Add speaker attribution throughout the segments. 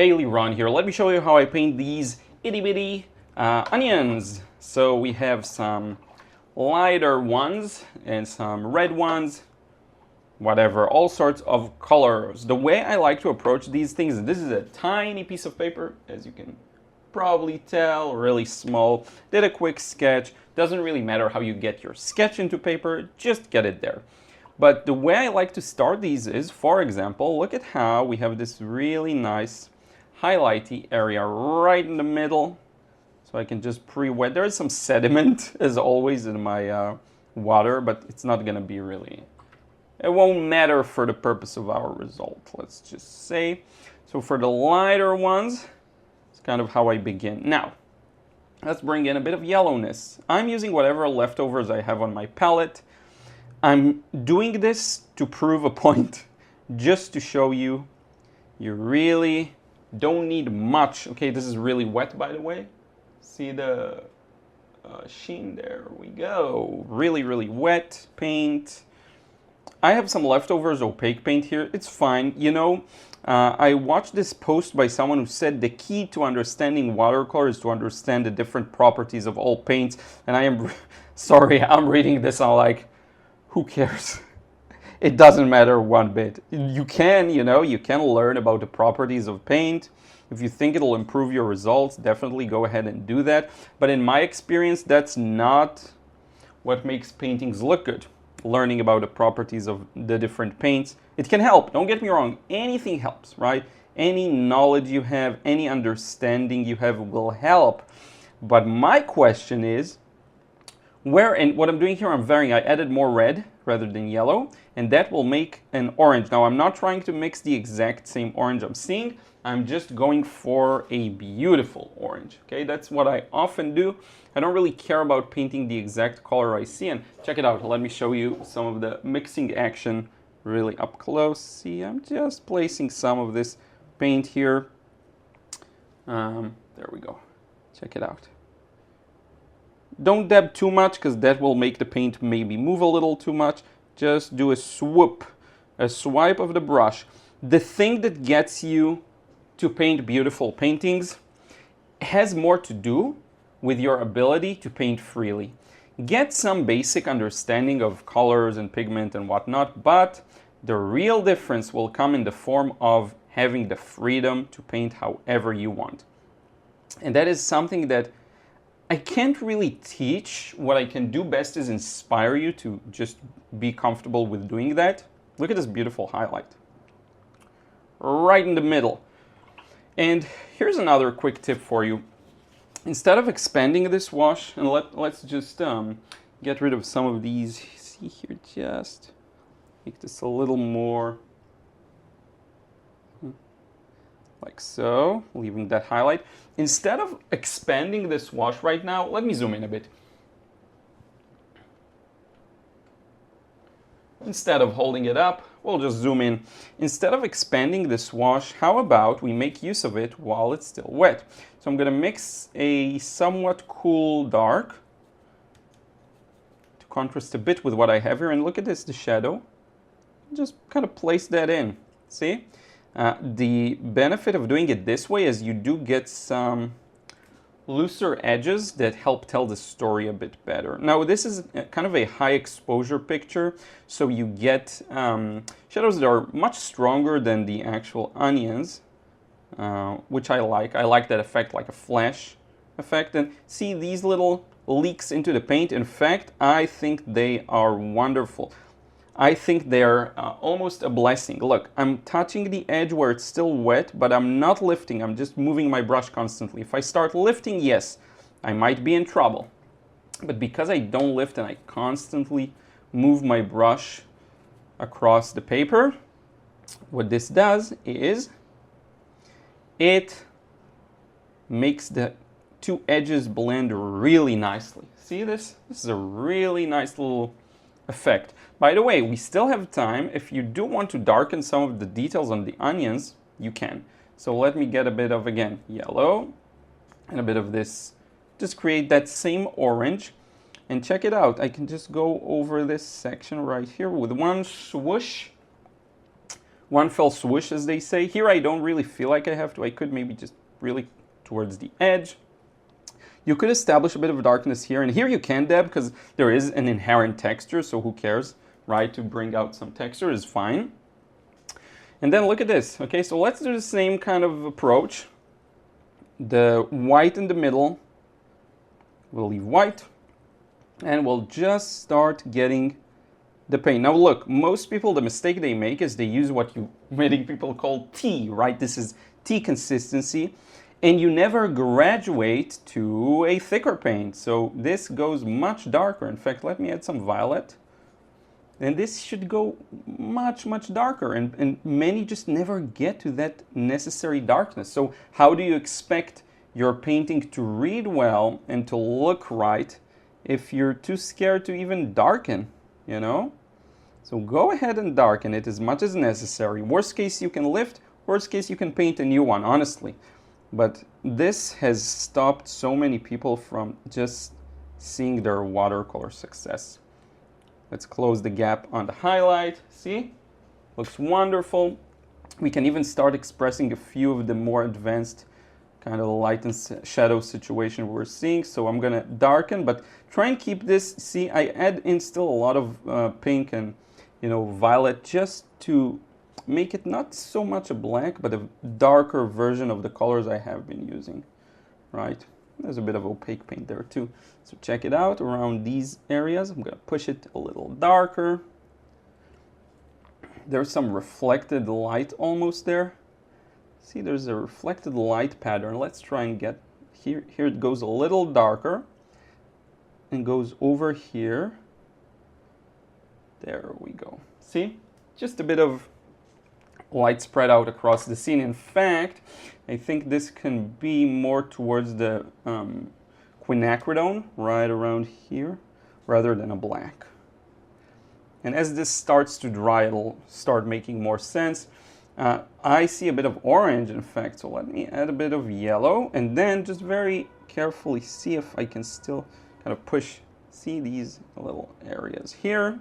Speaker 1: Hey, Liron here. Let me show you how I paint these itty bitty onions. So we have some lighter ones and some red ones, whatever, all sorts of colors. The way I like to approach these things, this is a tiny piece of paper, as you can probably tell, really small. Did a quick sketch. Doesn't really matter how you get your sketch into paper, just get it there. But the way I like to start these is, for example, look at how we have this really nice highlighty area right in the middle. So I can just pre-wet. There is some sediment, as always, in my water, but it's not going to be really, it won't matter for the purpose of our result, let's just say. So for the lighter ones, it's kind of how I begin. Now, let's bring in a bit of yellowness. I'm using whatever leftovers I have on my palette. I'm doing this to prove a point, just to show you, you really don't need much. Okay, this is really wet, by the way. See the sheen? There we go. Really, really wet paint. I have some leftovers opaque paint here. It's fine. You know, I watched this post by someone who said the key to understanding watercolor is to understand the different properties of all paints. And I am sorry, I'm reading this. I'm like, who cares? It doesn't matter one bit. You can, you can learn about the properties of paint. If you think it'll improve your results, definitely go ahead and do that. But in my experience, that's not what makes paintings look good. Learning about the properties of the different paints. It can help, don't get me wrong. Anything helps, right? Any knowledge you have, any understanding you have will help. But my question is, where, and what I'm doing here, I'm varying. I added more red rather than yellow, and that will make an orange. Now, I'm not trying to mix the exact same orange I'm seeing. I'm just going for a beautiful orange, okay? That's what I often do. I don't really care about painting the exact color I see, and check it out. Let me show you some of the mixing action really up close. See, I'm just placing some of this paint here. There we go. Check it out. Don't dab too much, because that will make the paint maybe move a little too much. Just do a swoop, a swipe of the brush. The thing that gets you to paint beautiful paintings has more to do with your ability to paint freely. Get some basic understanding of colors and pigment and whatnot, but the real difference will come in the form of having the freedom to paint however you want. And that is something that I can't really teach. What I can do best is inspire you to just be comfortable with doing that. Look at this beautiful highlight. Right in the middle. And here's another quick tip for you. Instead of expanding this wash, and let's just get rid of some of these. See here, just make this a little more like so, leaving that highlight. Instead of expanding this wash right now, let me zoom in a bit. Instead of holding it up, we'll just zoom in. Instead of expanding this wash, how about we make use of it while it's still wet? So I'm going to mix a somewhat cool dark to contrast a bit with what I have here. And look at this, the shadow. Just kind of place that in. See? The benefit of doing it this way is you do get some looser edges that help tell the story a bit better. Now, this is kind of a high exposure picture, so you get shadows that are much stronger than the actual onions, which I like. I like that effect, like a flash effect. And see these little leaks into the paint? In fact, I think they are wonderful. I think they're almost a blessing. Look, I'm touching the edge where it's still wet, but I'm not lifting. I'm just moving my brush constantly. If I start lifting, yes, I might be in trouble. But because I don't lift and I constantly move my brush across the paper, what this does is it makes the two edges blend really nicely. See this? This is a really nice little effect. By the way, we still have time. If you do want to darken some of the details on the onions, you can. So let me get a bit of, again, yellow and a bit of this. Just create that same orange. And check it out. I can just go over this section right here with one swoosh. one fell swoosh, as they say. Here I don't really feel like I have to. I could maybe just really towards the edge. You could establish a bit of darkness here, and here you can dab because there is an inherent texture, so who cares, right? To bring out some texture is fine. And then look at this. Okay, so let's do the same kind of approach. The white in the middle, we'll leave white, and we'll just start getting the paint. Now look, most people, the mistake they make is they use what many people call T, right? This is T consistency, and you never graduate to a thicker paint. So this goes much darker. In fact, let me add some violet. And this should go much, much darker. And many just never get to that necessary darkness. So how do you expect your painting to read well and to look right if you're too scared to even darken, you know? So go ahead and darken it as much as necessary. Worst case, you can lift. Worst case, you can paint a new one, honestly. But this has stopped so many people from just seeing their watercolor success. Let's close the gap on the highlight. See? Looks wonderful. We can even start expressing a few of the more advanced kind of light and shadow situation we're seeing. So I'm going to darken, but try and keep this. See, I add in still a lot of pink and, you know, violet just to make it not so much a black, but a darker version of the colors I have been using, right? There's a bit of opaque paint there too. So check it out around these areas. I'm going to push it a little darker. There's some reflected light almost there. See, there's a reflected light pattern. Let's try and get here. Here it goes a little darker and goes over here. There we go. See, just a bit of light spread out across the scene. In fact, I think this can be more towards the quinacridone, right around here, rather than a black. And as this starts to dry, it'll start making more sense. I see a bit of orange, in fact, so let me add a bit of yellow, and then just very carefully see if I can still kind of push, see these little areas here.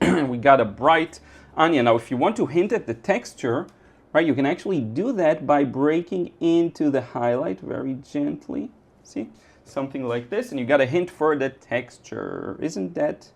Speaker 1: We got a bright onion. Now, if you want to hint at the texture, right, you can actually do that by breaking into the highlight very gently. See, something like this, and you got a hint for the texture. Isn't that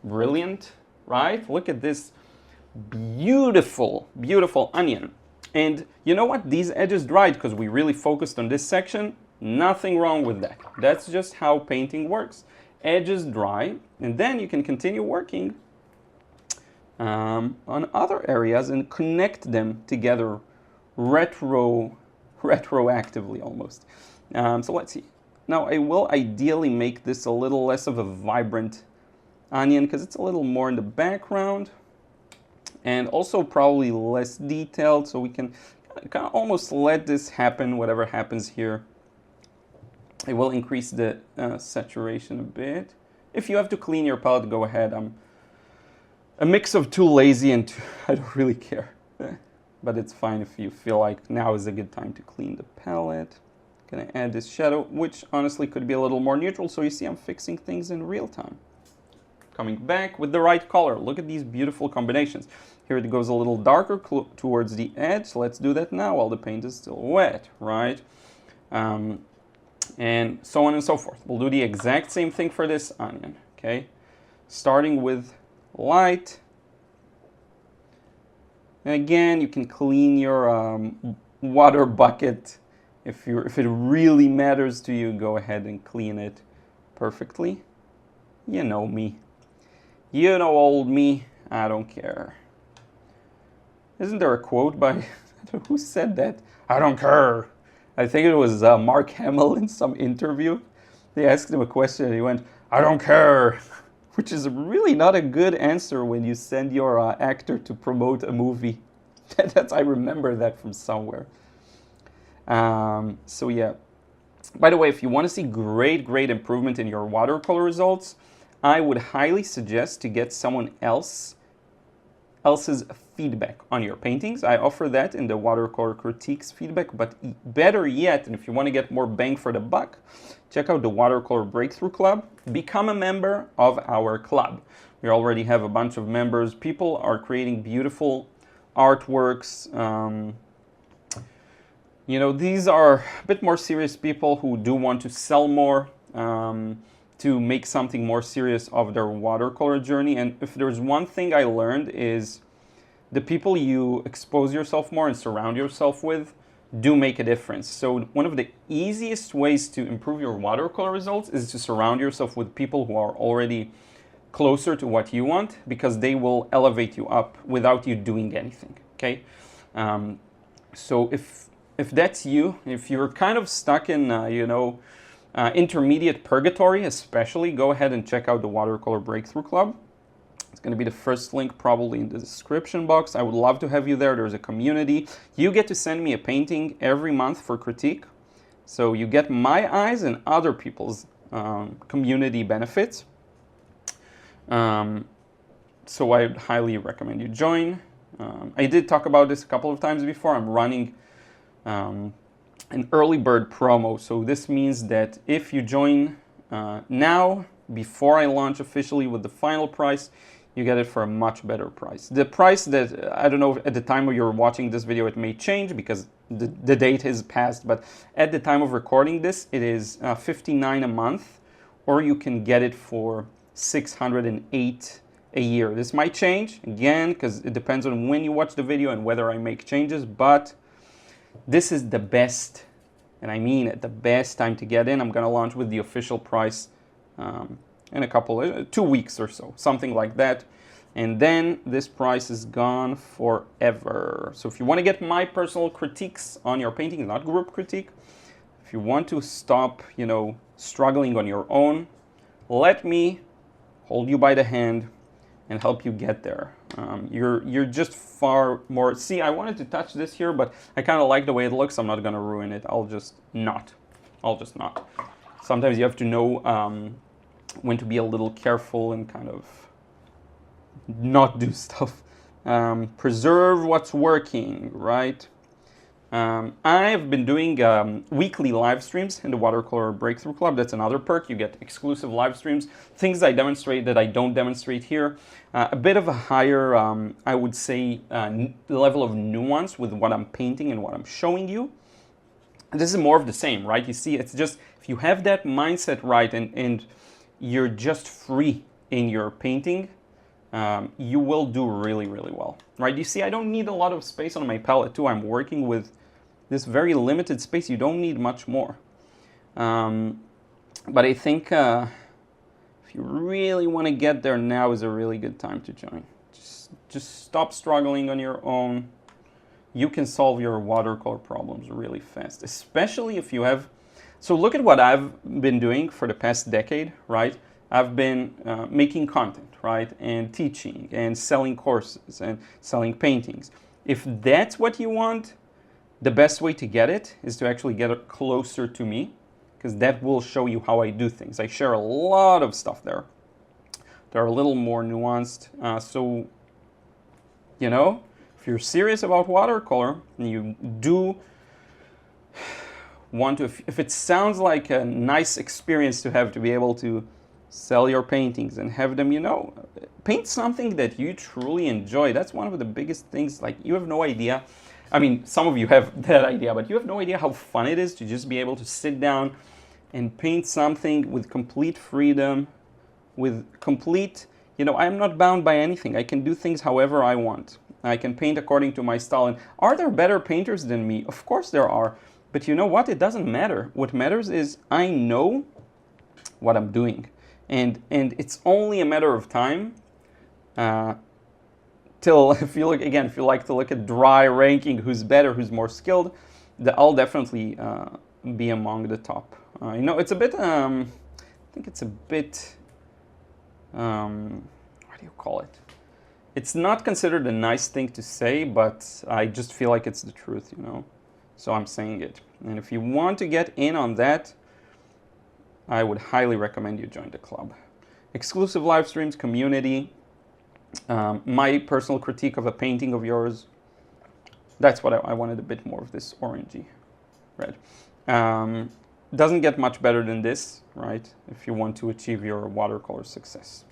Speaker 1: brilliant, right? Look at this beautiful, beautiful onion. And you know what? These edges dried because we really focused on this section. Nothing wrong with that. That's just how painting works. Edges dry, and then you can continue working on other areas and connect them together retroactively almost. So let's see. Now I will ideally make this a little less of a vibrant onion because it's a little more in the background and also probably less detailed, so we can kind of almost let this happen, whatever happens here. It will increase the saturation a bit. If you have to clean your palette, go ahead. I'm a mix of too lazy and I don't really care. But it's fine if you feel like now is a good time to clean the palette. Gonna add this shadow, which honestly could be a little more neutral, so you see I'm fixing things in real time. Coming back with the right color. Look at these beautiful combinations. Here it goes a little darker towards the edge. Let's do that now while the paint is still wet, right? And so on and so forth. We'll do the exact same thing for this onion, okay? Starting with light. And again, you can clean your water bucket. If it really matters to you, go ahead and clean it perfectly. You know me. You know old me. I don't care. Isn't there a quote by, I don't know who said that? I don't care. I think it was Mark Hamill in some interview. They asked him a question and he went, I don't care. Which is really not a good answer when you send your actor to promote a movie. I remember that from somewhere. So yeah. By the way, if you want to see great improvement in your watercolor results, I would highly suggest to get someone else's feedback on your paintings. I offer that in the Watercolor Critiques feedback, but better yet, and if you want to get more bang for the buck, check out the Watercolor Breakthrough Club. Become a member of our club. We already have a bunch of members. People are creating beautiful artworks. You know, these are a bit more serious people who do want to sell more, to make something more serious of their watercolor journey. And if there's one thing I learned is the people you expose yourself more and surround yourself with do make a difference. So one of the easiest ways to improve your watercolor results is to surround yourself with people who are already closer to what you want, because they will elevate you up without you doing anything, okay? So if that's you, if you're kind of stuck in, you know, intermediate purgatory especially, go ahead and check out the Watercolor Breakthrough Club. It's going to be the first link probably in the description box. I would love to have you there. There's a community. You get to send me a painting every month for critique. So you get my eyes and other people's community benefits. So I would highly recommend you join. I did talk about this a couple of times before. I'm running an early bird promo. So this means that if you join now, before I launch officially with the final price, you get it for a much better price. The price that, I don't know, at the time of you're watching this video, it may change because the date has passed, but at the time of recording this, it is $59 a month, or you can get it for $608 a year. This might change, again, because it depends on when you watch the video and whether I make changes, but this is the best, and I mean it, the best time to get in. I'm gonna launch with the official price in a couple, 2 weeks or so, something like that. And then this price is gone forever. So if you want to get my personal critiques on your painting, not group critique, if you want to stop, you know, struggling on your own, let me hold you by the hand and help you get there. You're just far more, see, I wanted to touch this here, but I kind of like the way it looks. I'm not going to ruin it. I'll just not. Sometimes you have to know when to be a little careful and kind of not do stuff. Preserve what's working, right? I've been doing weekly live streams in the Watercolor Breakthrough Club. That's another perk. You get exclusive live streams, things I demonstrate that I don't demonstrate here. A bit of a higher, I would say, level of nuance with what I'm painting and what I'm showing you. This is more of the same, right? You see, it's just, if you have that mindset right and you're just free in your painting, you will do really, really well, right? You see, I don't need a lot of space on my palette too. I'm working with this very limited space. You don't need much more. But I think if you really want to get there, now is a really good time to join. Just stop struggling on your own. You can solve your watercolor problems really fast, especially if you have. So look at what I've been doing for the past decade, right? I've been making content, right? And teaching and selling courses and selling paintings. If that's what you want, the best way to get it is to actually get it closer to me, because that will show you how I do things. I share a lot of stuff there. They're a little more nuanced. So, you know, if you're serious about watercolor and you do want to, if it sounds like a nice experience to have, to be able to sell your paintings and have them, you know, paint something that you truly enjoy. That's one of the biggest things. Like, you have no idea. I mean, some of you have that idea, but you have no idea how fun it is to just be able to sit down and paint something with complete freedom, with complete, you know, I'm not bound by anything. I can do things however I want. I can paint according to my style. And are there better painters than me? Of course there are. But you know what? It doesn't matter. What matters is I know what I'm doing. And it's only a matter of time till, if you look, again, if you like to look at dry ranking, who's better, who's more skilled, I'll definitely be among the top. You know, it's a bit, I think it's a bit, what do you call it? It's not considered a nice thing to say, but I just feel like it's the truth, you know? So I'm saying it. And if you want to get in on that, I would highly recommend you join the club. Exclusive live streams, community, my personal critique of a painting of yours. That's what I wanted, a bit more of this orangey red. Doesn't get much better than this, right? If you want to achieve your watercolor success.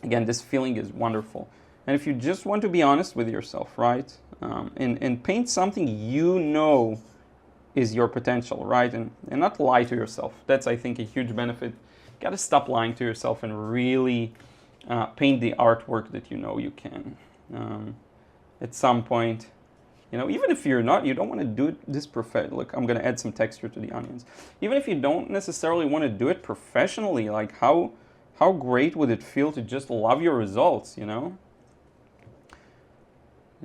Speaker 1: Again, this feeling is wonderful. And if you just want to be honest with yourself, right, and paint something you know is your potential, right, and not lie to yourself. That's, I think, a huge benefit. You got to stop lying to yourself and really paint the artwork that you know you can. At some point, you know, even if you don't want to do this look, I'm going to add some texture to the onions. Even if you don't necessarily want to do it professionally, like how great would it feel to just love your results, you know?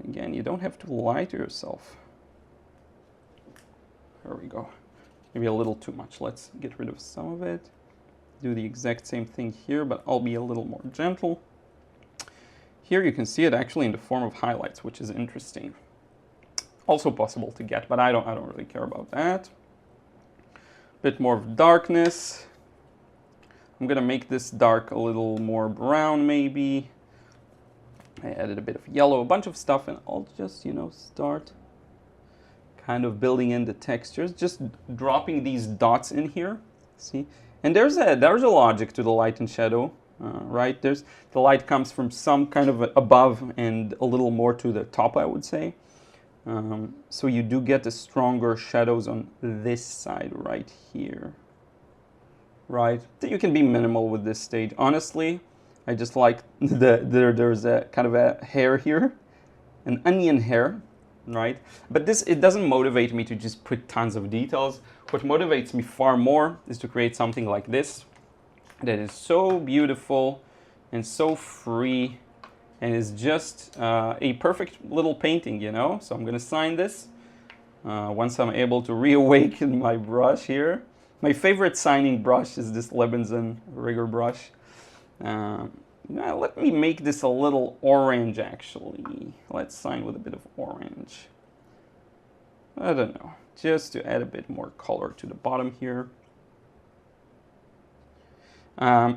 Speaker 1: Again, you don't have to lie to yourself. There we go. Maybe a little too much. Let's get rid of some of it. Do the exact same thing here, but I'll be a little more gentle. Here you can see it actually in the form of highlights, which is interesting. Also possible to get, but I don't really care about that. Bit more of darkness. I'm gonna make this dark a little more brown maybe. I added a bit of yellow, a bunch of stuff, and I'll just, you know, start kind of building in the textures, just dropping these dots in here. See, and there's a logic to the light and shadow, right? The light comes from some kind of above and a little more to the top, I would say. So you do get the stronger shadows on this side right here, right? You can be minimal with this stage. Honestly, I just like there's a kind of a hair here, an onion hair, right? But it doesn't motivate me to just put tons of details. What motivates me far more is to create something like this that is so beautiful and so free and is just a perfect little painting, you know? So I'm gonna sign this once I'm able to reawaken my brush here. My favorite signing brush is this Lebenson rigger brush. Now let me make this a little orange actually. Let's sign with a bit of orange. I don't know, just to add a bit more color to the bottom here.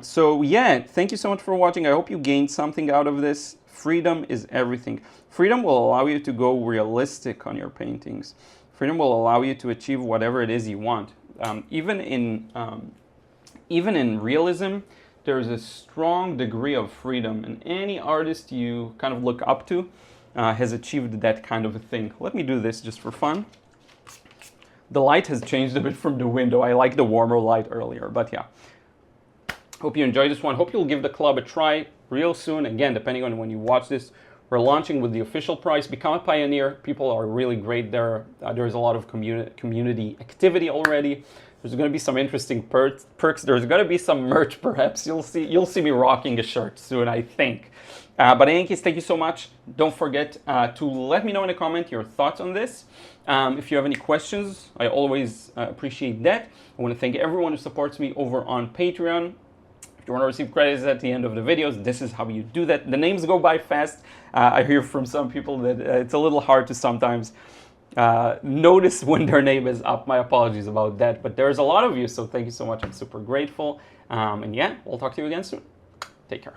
Speaker 1: So yeah, thank you so much for watching. I hope you gained something out of this. Freedom is everything. Freedom will allow you to go realistic on your paintings. Freedom will allow you to achieve whatever it is you want. Even in realism, there's a strong degree of freedom, and any artist you kind of look up to has achieved that kind of a thing. Let me do this just for fun. The light has changed a bit from the window. I like the warmer light earlier, but yeah. Hope you enjoyed this one. Hope you'll give the club a try real soon. Again, depending on when you watch this, we're launching with the official price. Become a pioneer. People are really great there. There's a lot of community activity already. There's going to be some interesting perks. There's going to be some merch, perhaps. You'll see me rocking a shirt soon, I think. But in any case, thank you so much. Don't forget to let me know in a comment your thoughts on this. If you have any questions, I always appreciate that. I want to thank everyone who supports me over on Patreon. If you want to receive credits at the end of the videos, this is how you do that. The names go by fast. I hear from some people that it's a little hard to sometimes notice when their name is up. My apologies about that, but there's a lot of you, so thank you so much. I'm super grateful. And yeah, we'll talk to you again soon. Take care.